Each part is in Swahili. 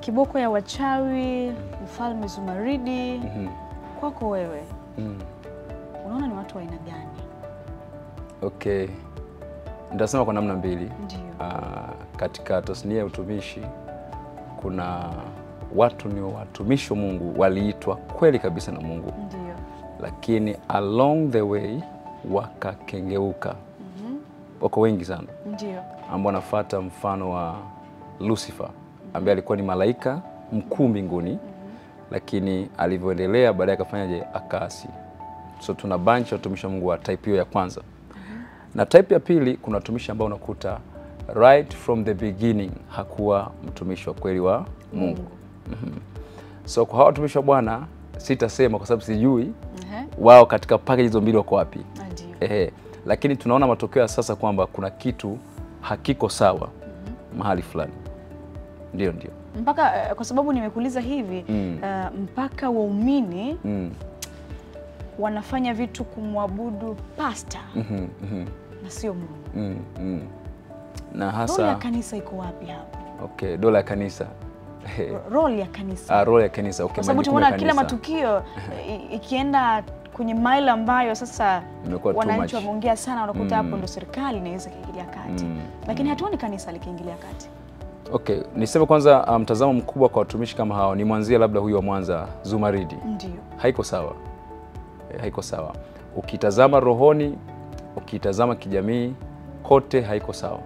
kiboko ya wachawi, Mfalme Zumaridi, kwako wewe, unaona ni watu wa aina gani? Okay. Nitasema kwa namna mbili. Ndio. Katika tasnia ya utumishi kuna watu ni watumishi wa Mungu waliitwa kweli kabisa na Mungu. Ndio. Lakini along the way wakakengeuka. Wako wengi sana. Ndio. Ambao wanafuata mfano wa Lucifer ambaye alikuwa ni malaika mkuu mbinguni. Lakini alivyoendelea baadaye akafanyaje? Akaasi. So tuna bunch ya watumishi wa Mungu wa type hiyo ya kwanza. Na type ya pili kuna watumishi ambao unakuta right from the beginning hakuwa mtumishi wa kweli wa Mungu. So kwa hao watumishi wa Bwana sitasema kwa sababu sijui wao katika package hizo mbili wako wapi. Lakini tunaona matokeo ya sasa kwamba kuna kitu hakiko sawa mahali fulani. Ndio. Mpaka kwa sababu nimekuuliza hivi, mpaka waumini wanafanya vitu kumwabudu pastor na sio Mungu. Na hasa role ya kanisa iko wapi hapo? Okay, dola ya kanisa. Role ya kanisa. Role ya kanisa. Okay, kwa sababu tunaona kila matukio ikienda kwenye mile ambayo sasa wananchi wameongea sana, wanakuta hapo ndo serikali inaweza kuingilia kati. Lakini hatuoni kanisa likiingilia kati. Okay, niseme kwanza mtazamo mkubwa kwa watumishi kama hao ni mwanzia labda huyu wa Mwanza Zumaridi. Ndio. Haiko sawa. Haiko sawa. Ukitazama rohoni, ukitazama kijamii, kote haiko sawa.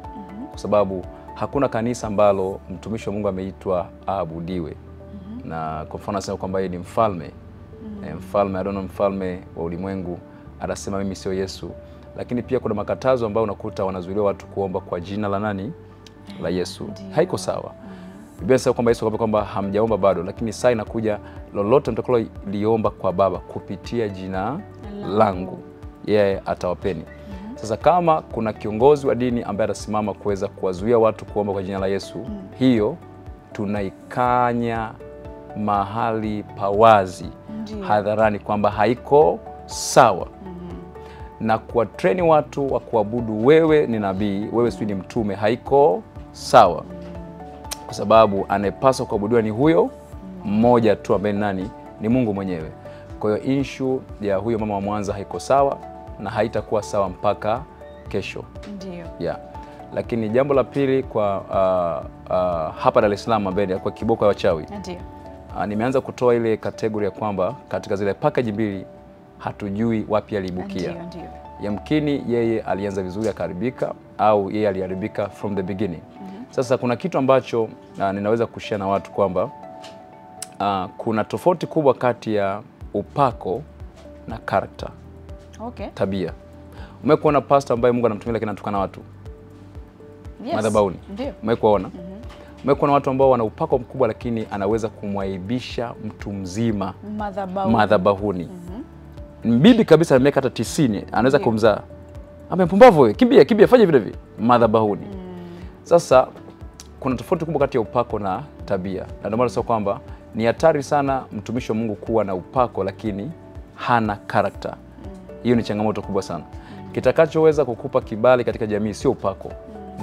Kwa sababu hakuna kanisa ambalo mtumishi wa Mungu ameitwa aabudiwe. Na kwa mfano nasema kwamba yeye ni mfalme. Mfalme, I don't know, mfalme wa ulimwengu, anasema mimi sio Yesu. Lakini pia kuna makatazo ambayo unakuta wanazuiliwa watu kuomba kwa jina la nani? La Yesu. Haiko sawa. Biblia inasema kwamba Yesu kwamba hamjaomba bado, lakini saa inakuja lolote mtakalo liomba kwa Baba kupitia jina langu, yeye atawapeni. Sasa kama kuna kiongozi wa dini ambaye atasimama kuweza kuwazuia watu kuomba kwa jina la Yesu, hiyo tunaikanya mahali pawazi hadharani kwamba haiko sawa. Na kuwatrain watu wa kuabudu wewe ni nabii, wewe si ni mtume, haiko sawa. Kwa sababu anayepaswa kuabudiwa ni huyo mmoja tu ambaye nani? Ni Mungu mwenyewe. Kwa hiyo issue ya huyo mama wa Mwanza haiko sawa na haitakuwa sawa mpaka kesho. Ndio. Lakini jambo la pili kwa hapa Dar es Salaam ambaye kwa kiboko ya wachawi. Ndio. Nimeanza kutoa ile kategori ya kwamba katika zile package mbili hatujui wapi aliibukia. Ndio. Yamkini yeye alianza vizuri akaribika au yeye aliharibika from the beginning. Sasa kuna kitu ambacho ninaweza kushare na watu kwamba kuna tofauti kubwa kati ya upako na character. Okay. Tabia. Umekuona pastor ambaye Mungu anamtumia lakini anatukana watu? Yes. Madhabahuni. Ndio. Umekuona? Umekuona watu ambao wana upako mkubwa lakini anaweza kumwaibisha mtu mzima madhabahuni. Bibi kabisa ameka hata 90 anaweza kumzaa. Amepumbavu wewe, kimbia fanya vile vile madhabahuni. Sasa kuna tofauti kubwa kati ya upako na tabia. Na ndio maana sio kwamba ni hatari sana mtumishi wa Mungu kuwa na upako lakini hana character. Hiyo ni changamoto kubwa sana. Kitakachoweza kukupa kibali katika jamii sio upako,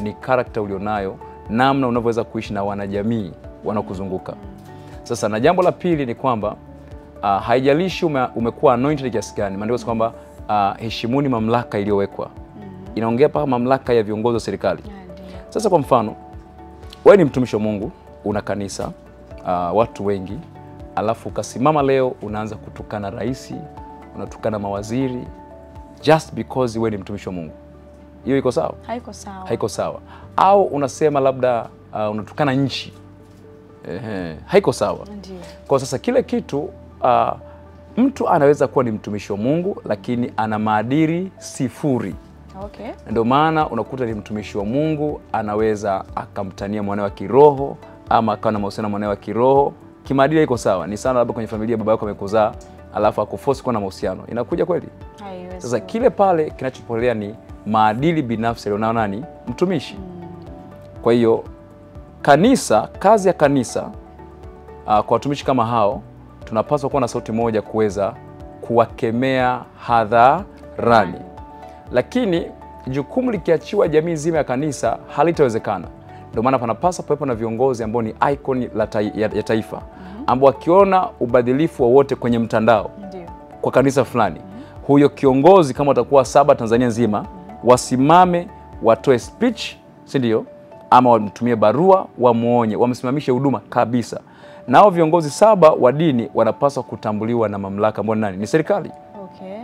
ni character ulionayo, namna unavyoweza kuishi na wanajamii wanaokuzunguka. Sasa na jambo la pili ni kwamba haijalishi umekuwa anointed kiasi gani, maana kwamba heshimuni mamlaka iliyowekwa. Inaongea paka mamlaka ya viongozi wa serikali. Sasa kwa mfano, wewe ni mtumishi wa Mungu, una kanisa, watu wengi, alafu ukasimama leo unaanza kutukana rais, unatukana mawaziri just because wewe ni mtumishi wa Mungu. Hiyo iko sawa? Haiko sawa. Haiko sawa. Au unasema labda unatukana nchi. Haiko sawa. Ndio. Kwa sasa kile kitu mtu anaweza kuwa ni mtumishi wa Mungu lakini ana maadili sifuri. Okay. Ndio maana unakuta ni mtumishi wa Mungu anaweza akamtania mwanae wa kiroho ama akawa na mahusiano na mwanae wa kiroho. Kimaadili iko sawa. Ni sana labda kwenye familia baba yako amekuzaa alafu akuforce kuwa na mahusiano. Inakuja kweli? Haiwezi. Sasa kile pale kinachopolea ni maadili binafsi alionao nani? Mtumishi. Kwa hiyo kanisa, kazi ya kanisa kwa watumishi kama hao tunapaswa kuwa na sauti moja kuweza kuwakemea hadharani. Lakini jukumu likiachiwa jamii nzima ya kanisa halitawezekana. Ndio maana panapaswa kuwepo na viongozi ambao ni icon ya taifa, ambao wakiona ubadilifu wowote kwenye mtandao kwa kanisa fulani, huyo kiongozi kama watakuwa 7 Tanzania nzima, wasimame watoe speech, si ndio? Ama wamtumie barua, wamuonye, wamsimamishe huduma kabisa. Nao viongozi 7 wa dini wanapaswa kutambuliwa na mamlaka ambayo nani? Ni serikali.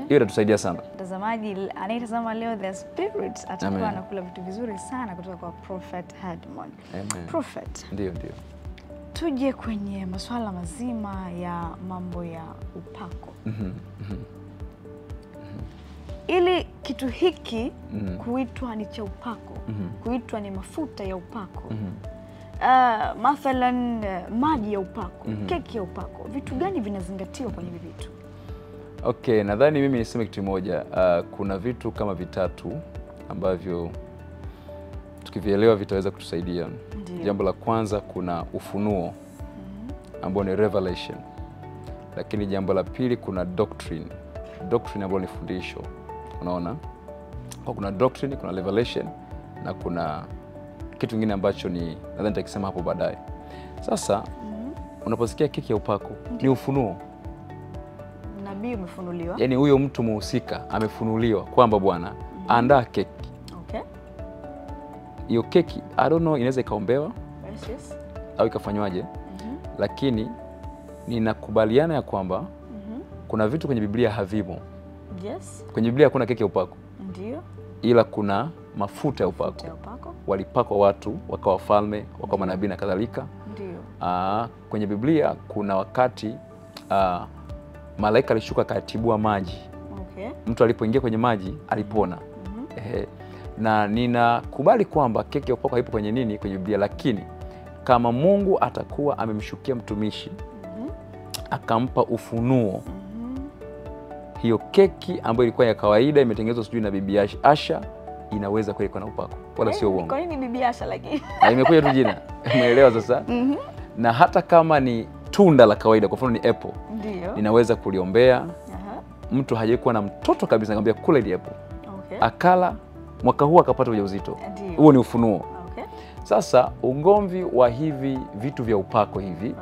Hiyo itatusaidia sana. Mtazamaji anayetazama leo The Spirit atakuwa anakula vitu vizuri sana kutoka kwa Prophet Edmund. Prophet. Ndio. Tuje kwenye masuala mazima ya mambo ya upako. Ili kitu hiki kuitwa ni cha upako, kuitwa ni mafuta ya upako, mathalan maji ya upako, keki ya upako, vitu gani vinazingatiwa kwenye hivi vitu? Okay, nadhani mimi niseme kitu moja. Kuna vitu kama 3 ambavyo tukivielewa vitaweza kutusaidia. Jambo la kwanza, kuna ufunuo ambao ni revelation. Lakini jambo la pili, kuna doctrine. Doctrine ambayo ni fundisho. Unaona? Kuna doctrine, kuna revelation, na kuna kitu kingine ambacho ni nadhani nitakisema hapo baadaye. Sasa unaposikia keki ya upako ni ufunuo. Nabii umefunuliwa. Yaani huyo mtu muhusika amefunuliwa kwamba bwana andaa keki. Hiyo keki I don't know inaweza ikaombewa. Yes. Au ikafanywaje? Lakini ninakubaliana ya kwamba kuna vitu kwenye Biblia havimo. Yes. Kwenye Biblia hakuna keki ya upako. Ndio. Ila kuna mafuta ya upako. Walipakwa watu, wakawa wafalme, wakawa manabii na kadhalika. Ndio. Kwenye Biblia kuna wakati malaika alishuka katibua maji. Mtu alipoingia kwenye maji alipona. Na ninakubali kwamba keki ya upako haipo kwenye nini? Kwenye Biblia, lakini kama Mungu atakuwa amemshukia mtumishi akampa ufunuo, hiyo keki ambayo ilikuwa ya kawaida imetengenezwa sijui na Bibi Asha inaweza kuwa na upako, wala sio uongo. Kwa nini Bibi Asha lakini? Imekuja tu jina. Umeelewa sasa? Na hata kama ni tunda la kawaida, kwa mfano ni apple, ndio ninaweza kuliombea. Mtu hajakuwa na mtoto kabisa, ngambia kula ile apple. Akala, mwaka huu akapata ujauzito. Huo ni ufunuo. Sasa ugomvi wa hivi vitu vya upako hivi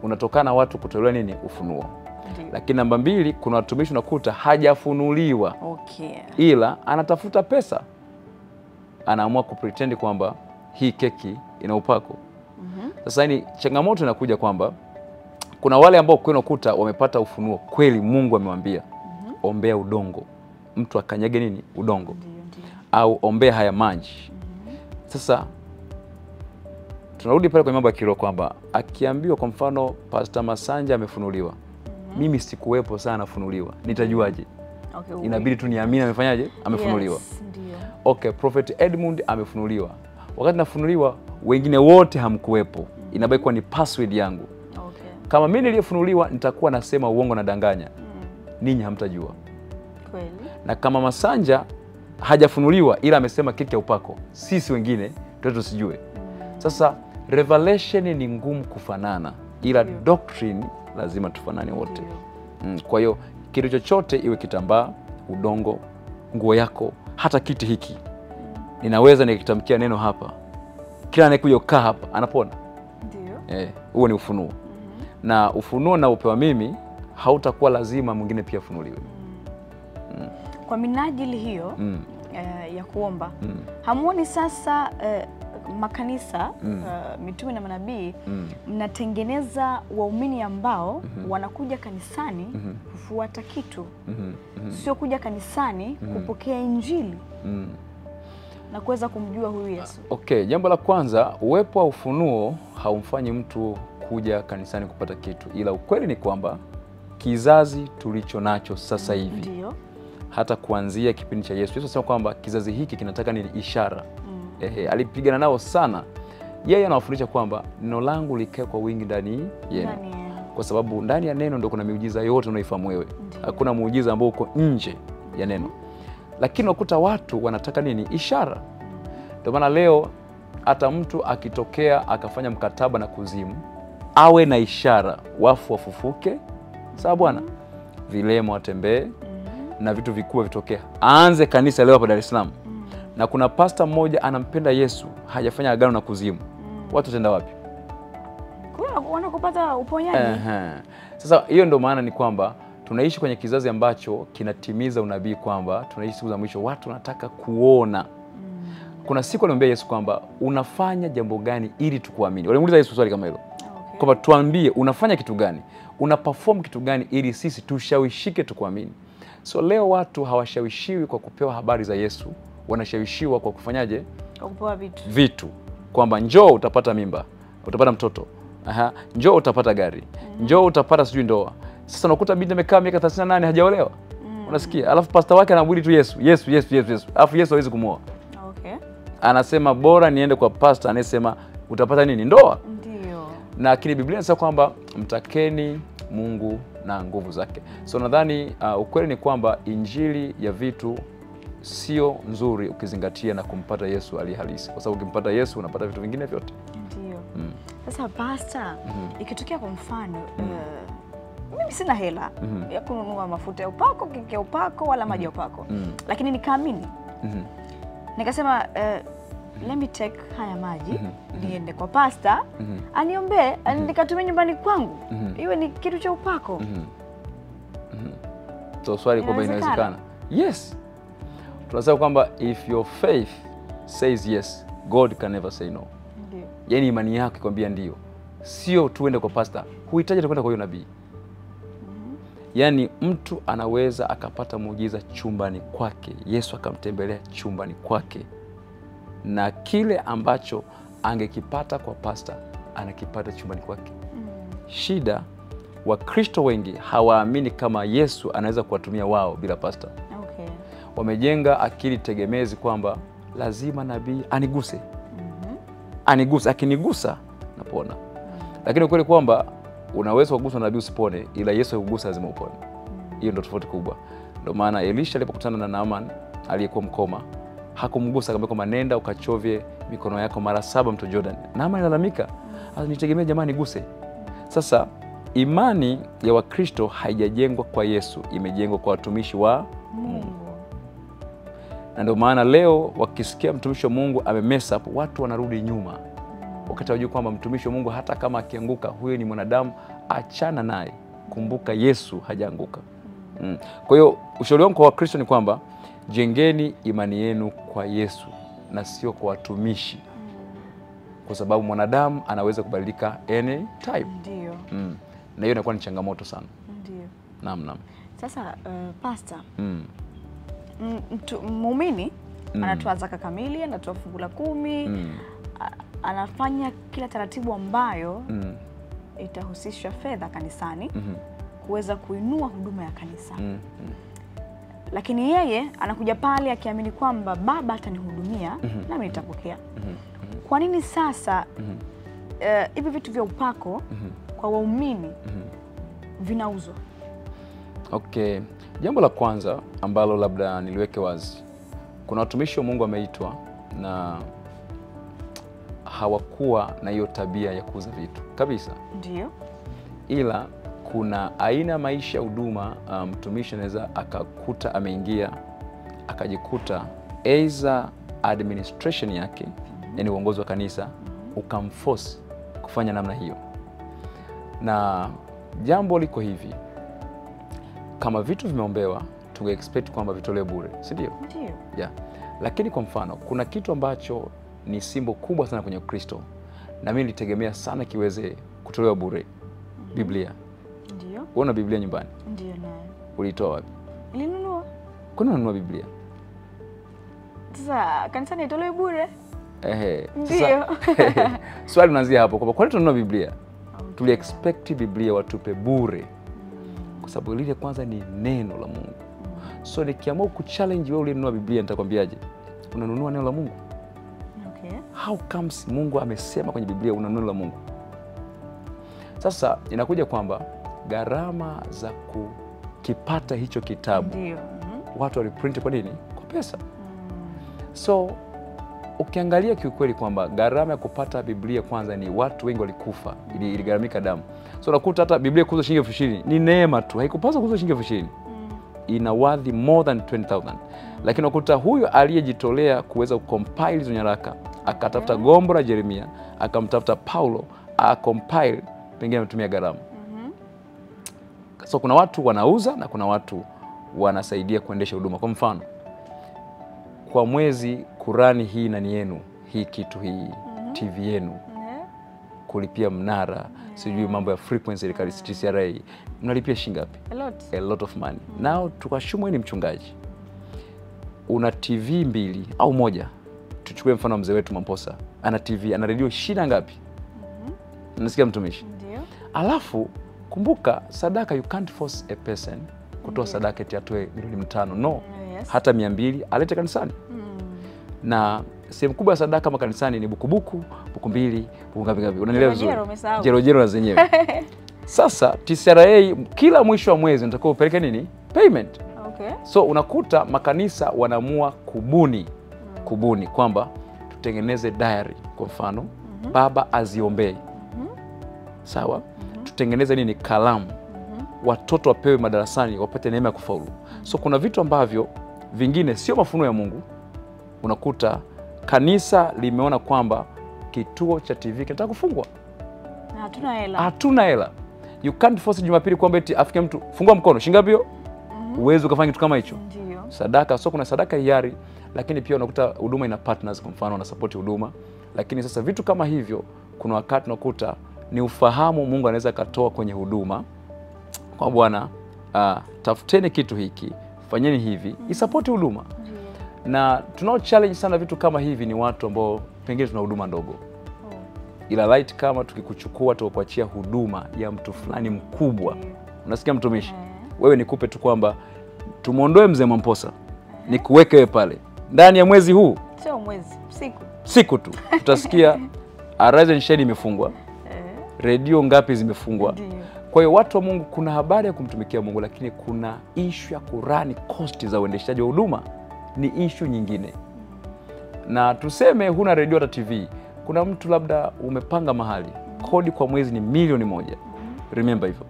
unatokana na watu kutolewa nini? Ufunuo. Lakini namba 2, kuna watumishi unakuta hajafunuliwa. Ila anatafuta pesa. Anaamua kupretend kwamba hii keki ina upako. Sasa ni changamoto inakuja kwamba kuna wale ambao kweli unakuta wamepata ufunuo kweli, Mungu amemwambia ombea udongo. Mtu akanyage nini? Udongo. Au ombea haya maji. Sasa tunarudi pale kwa mambo ya kiroho kwamba akiambiwa kwa mfano Pastor Masanja amefunuliwa. Mimi sikuwepo sana nafunuliwa. Nitajuaje? Inabidi tu niamini amefanyaje? Amefunuliwa. Okay, Prophet Edmund amefunuliwa. Wakati nafunuliwa wengine wote hamkuwepo. Inabaki kuwa ni password yangu. Kama mimi niliyefunuliwa nitakuwa nasema uongo na danganya. Ninyi hamtajua. Kweli. Na kama Masanja hajafunuliwa ila amesema keki ya upako, sisi wengine ndio tusijue. Sasa revelation ni ngumu kufanana, ila doctrine lazima tufanane wote. Kwa hiyo kitu chochote, iwe kitambaa, udongo, nguo yako, hata kiti hiki, ninaweza nikitamkia neno hapa, kila anayekuja kukaa hapa anapona. Ndio. Huo ni ufunuo. Na ufunuo na upewa mimi hautakuwa lazima mwingine pia afunuliwe. Kwa minajili hiyo ya kuomba, hamuoni sasa makanisa mitume na manabii mnatengeneza waumini ambao wanakuja kanisani kufuata kitu, sio kuja kanisani kupokea injili na kuweza kumjua huyu Yesu? Okay, jambo la kwanza, uwepo wa ufunuo haumfanyi mtu kuja kanisani kupata kitu, ila ukweli ni kwamba kizazi tulicho nacho sasa hivi, ndio hata kuanzia kipindi cha Yesu anasema kwamba kizazi hiki kinataka ni ishara. Alipigana nao sana. Yeye anawafundisha kwamba neno langu likae kwa wingi ndani yenu. Kwa sababu ndani ya neno ndio kuna miujiza yote unaifahamu wewe. Hakuna muujiza ambao uko nje ya neno. Lakini unakuta watu wanataka nini? Ishara. Ndio maana leo hata mtu akitokea akafanya mkataba na kuzimu, awe na ishara, wafu wafufuke, sawa bwana, vilema watembee, na vitu vikubwa vitokea. Aanze kanisa leo hapa Dar es Salaam. na kuna pasta mmoja anampenda Yesu, hajafanya agano na kuzimu, watu wataenda wapi? Wanakupata uponyaji. Sasa hiyo ndio maana ni kwamba tunaishi kwenye kizazi ambacho kinatimiza unabii kwamba tunaishi siku za mwisho, watu wanataka kuona. Kuna siku alimwambia Yesu kwamba unafanya jambo gani ili tukuamini. Walimuuliza Yesu swali kama hilo. Okay. Kwamba tuambie unafanya kitu gani? Una perform kitu gani ili sisi tushawishike tukuamini. So leo watu hawashawishiwi kwa kupewa habari za Yesu, wanashawishiwa kwa kufanyaje? Kwa kupewa vitu. Kwamba njoo utapata mimba, utapata mtoto. Njoo utapata gari. Njoo utapata sijui ndoa. Sasa unakuta binti amekaa miaka 38 hajaolewa. Unasikia? Alafu pastor wake anahubiri tu Yesu. Alafu Yesu hawezi kumuoa. Okay. Anasema bora niende kwa pastor anayesema utapata nini? Ndoa. Ndio. Na lakini Biblia inasema kwamba mtakeni Mungu na nguvu zake. So nadhani ukweli ni kwamba injili ya vitu sio nzuri ukizingatia na kumpata Yesu aliye halisi. Kwa sababu ukimpata Yesu unapata vitu vingine vyote. Ndio. Sasa pastor, ikitokea kwa mfano mimi sina hela ya kununua mafuta ya upako, keki ya upako wala maji ya upako. Lakini nikaamini. Nikasema let me take haya maji niende kwa pastor aniombee, nikatumia nyumbani kwangu. Iwe ni kitu cha upako. So swali kwamba inawezekana. Yes. Tunasema kwamba if your faith says yes, God can never say no. Ndio. Yaani imani yako ikwambia ndio. Sio tuende kwa pastor. Huhitaji kwenda kwa hiyo nabii. Yaani mtu anaweza akapata muujiza chumbani kwake. Yesu akamtembelea chumbani kwake. Na kile ambacho angekipata kwa pastor anakipata chumbani kwake. Shida, Wakristo wengi hawaamini kama Yesu anaweza kuwatumia wao bila pastor. Okay. Wamejenga akili tegemezi kwamba lazima nabii aniguse. Aniguse, akinigusa napona. Lakini ukweli kwamba unaweza kuguswa na nabii usipone, ila Yesu akigusa lazima upone. Hiyo ndio tofauti kubwa. Ndio maana Elisha alipokutana na Naaman aliyekuwa mkoma, hakumgusa, akamwambia kwamba nenda ukachovye mikono yako mara 7 mto Jordan. Naaman analalamika, nitegemea jamani niguse. Sasa imani ya Wakristo haijajengwa kwa Yesu, imejengwa kwa watumishi wa Mungu. Na ndio maana leo wakisikia mtumishi wa Mungu amemess up, watu wanarudi nyuma. Wakati wajua kwamba mtumishi wa Mungu hata kama akianguka, huyo ni mwanadamu, achana naye. Kumbuka Yesu hajaanguka. Kwa hiyo ushauri wangu kwa Wakristo ni kwamba jengeni imani yenu kwa Yesu na sio kwa watumishi. Kwa sababu mwanadamu anaweza kubadilika any time. Ndio. Na hiyo inakuwa ni changamoto sana. Ndio. Naam. Sasa pastor, muumini anatoa zaka kamili, anatoa fungu la 10, anafanya kila taratibu ambayo itahusisha fedha kanisani kuweza kuinua huduma ya kanisa. Lakini yeye anakuja pale akiamini kwamba Baba atanihudumia nami nitapokea. Kwa nini sasa hivi vitu vya upako kwa waumini vinauzwa? Okay. Jambo la kwanza ambalo labda niliweke wazi. Kuna watumishi wa Mungu wameitwa na hawakuwa na hiyo tabia ya kuuza vitu kabisa. Ndio. Ila kuna aina maisha ya huduma mtumishi anaweza akakuta ameingia akajikuta either administration yake, yani uongozi wa kanisa, ukamforce kufanya namna hiyo. Na jambo liko hivi, kama vitu vimeombewa, tunge expect kwamba vitolewe bure, si ndio? Ndio. Yeah. Lakini kwa mfano, kuna kitu ambacho ni simbo kubwa sana kwenye Ukristo, na mimi nilitegemea sana kiweze kutolewa bure. Biblia. Ndio. Uona Biblia nyumbani? Ndio nayo. Ulitoa wapi? Nilinunua. Kwa nini unanunua Biblia? Sasa kanisani itolewe bure? Ndio. Swali unaanzia hapo kwamba kwa nini tunanunua Biblia? Okay. Tuli expect Biblia watupe bure. Kwa sababu lile kwanza ni neno la Mungu. So nikiamua kuchallenge wewe ulinunua Biblia, nitakwambiaje? Unanunua neno la Mungu? Okay. How comes Mungu amesema kwenye Biblia una neno la Mungu? Sasa inakuja kwamba gharama za kukipata hicho kitabu, ndio, watu waliprint kwa nini? Kwa pesa. So ukiangalia kiukweli kwamba gharama ya kupata Biblia kwanza ni watu wengi walikufa, iligharamika damu. So unakuta hata Biblia kuuza shilingi 20,000 ni neema tu, haikupaswa kuuza shilingi 20,000. ina worth more than 20,000. Lakini unakuta huyo aliyejitolea kuweza kucompile hizo nyaraka, akatafuta gombo la Yeremia, akamtafuta Paulo, acompile, pengine ametumia gharama. So kuna watu wanauza na kuna watu wanasaidia kuendesha huduma. Kwa mfano, kwa mwezi Kurani hii nani yenu, hii kitu hii, TV yenu, kulipia mnara, sijui mambo ya frequency ile TCRA, mnalipia shilingi ngapi? A lot of money. Now tukashumu ni mchungaji, una TV 2 au moja. Tuchukue mfano mzee wetu Mamposa, ana TV, ana radio shida ngapi? Unasikia mtumishi? Ndio. Alafu kumbuka, sadaka, you can't force a person kutoa sadaka eti atoe milioni 5. No. Hata 200 alete kanisani. Na sehemu kubwa ya sadaka makanisani ni buku 2, buku ngapi. Unanielewa vizuri? Jero na zenyewe. Sasa TCRA kila mwisho wa mwezi unatakiwa upeleke nini? Payment. So unakuta makanisa wanaamua kubuni kwamba tutengeneze diary, kwa mfano baba aziombee. Sawa? Tutengeneze nini? Kalamu. Watoto wapewe madarasani wapate neema ya kufaulu. So kuna vitu ambavyo vingine sio mafunuo ya Mungu. Unakuta kanisa limeona kwamba kituo cha TV kinataka kufungwa. Hatuna hela. You can't force Jumapili kwamba eti afike mtu fungua mkono shilingi ngapi? Uwezo ukafanya kitu kama hicho. Sadaka, so kuna sadaka hiari, lakini pia unakuta huduma ina partners, kwa mfano wana support huduma. Lakini sasa vitu kama hivyo kuna wakati unakuta ni ufahamu Mungu anaweza katoa kwenye huduma kwa Bwana, tafuteni kitu hiki, fanyeni hivi, isupport huduma. Na tunao challenge sana vitu kama hivi ni watu ambao pengine tuna huduma ndogo. Ila light kama tukikuchukua tukuachia huduma ya mtu fulani mkubwa. Unasikia mtumishi? Wewe nikupe tu kwamba tumuondoe mzee Mamposa, nikuweke wewe pale. Ndani ya mwezi huu, sio mwezi, siku tu tutasikia Arise and Shine imefungwa. Radio ngapi zimefungwa. Kwa hiyo watu wa Mungu, kuna habari ya kumtumikia Mungu, lakini kuna issue ya Kurani, cost za uendeshaji wa huduma ni issue nyingine. Na tuseme huna radio hata TV, kuna mtu labda umepanga mahali, kodi kwa mwezi ni 1,000,000. Remember hivyo.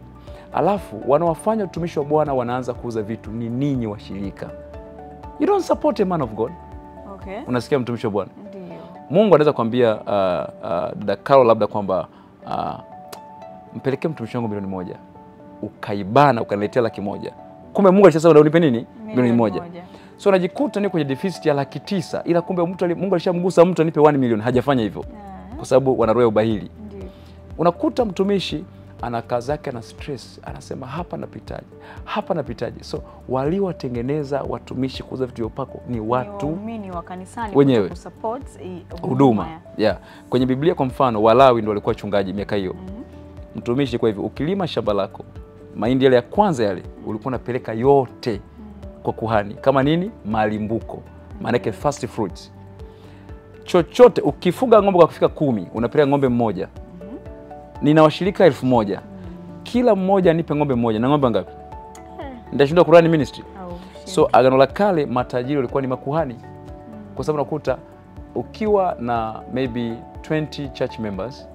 Alafu wanawafanya utumishi wa Bwana wanaanza kuuza vitu ni ninyi washirika. You don't support a man of God. Unasikia mtumishi wa Bwana? Ndio. Mungu anaweza kuambia dada Carol labda kwamba mpelekee mtumishi wangu 1,000,000. Ukaibana ukaniletea 100,000. Kumbe Mungu alisema unipe nini? 1,000,000. So unajikuta ni kwenye deficit ya 900,000, ila kumbe Mungu alishamgusa mtu anipe 1 million, hajafanya hivyo. Kwa sababu wana roho ya ubahili. Ndio. Unakuta mtumishi ana kazi zake na stress, anasema hapa napitaje. So waliowatengeneza watumishi kuuza vitu vya upako ni watu waumini wa kanisani wenyewe kusupport huduma. Kwenye Biblia kwa mfano Walawi ndio walikuwa wachungaji miaka hiyo. Mtumishi kwa hivyo ukilima shamba lako, mahindi yale ya kwanza yale ulikuwa unapeleka yote kwa kuhani kama nini? Malimbuko. Maana yake first fruits. Chochote ukifuga ng'ombe kwa kufika 10, unapeleka ng'ombe mmoja. Nina washirika 1,000. Kila mmoja nipe ng'ombe mmoja. Na ng'ombe ngapi? Ndashindwa Kurani ministry. So Agano la Kale matajiri walikuwa ni makuhani. Kwa sababu nakuta ukiwa na maybe 20 church members,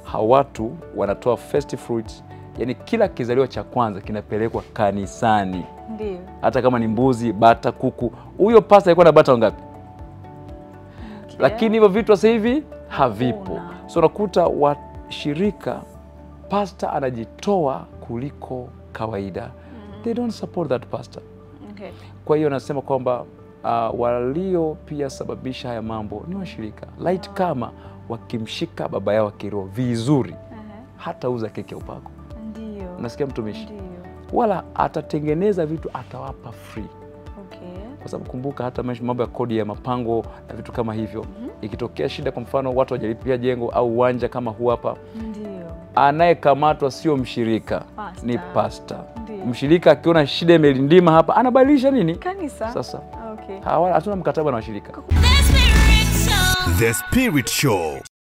hao watu wanatoa first fruits, yani kila kizaliwa cha kwanza kinapelekwa kanisani. Ndio. Hata kama ni mbuzi, bata, kuku. Huyo pastor alikuwa na bata wangapi? Lakini hivyo vitu sasa hivi havipo. So nakuta washirika pastor anajitoa kuliko kawaida. They don't support that pastor. Kwa hiyo nasema kwamba walio pia sababisha haya mambo ni washirika. Light kama wakimshika baba yao kiroho vizuri, hata uza keki ya upako. Ndio. Unasikia mtumishi? Ndio. Wala atatengeneza vitu atawapa free. Kwa sababu kumbuka hata mambo ya kodi ya mapango na vitu kama hivyo. Ikitokea shida, kwa mfano watu wajalipia jengo au uwanja kama huu hapa. Ndio. Anayekamatwa sio mshirika, ni pastor. Ndio. Mshirika akiona shida imelindima hapa, anabadilisha nini? Kanisa. Sasa. Hatuna mkataba na washirika. The Spirit Show.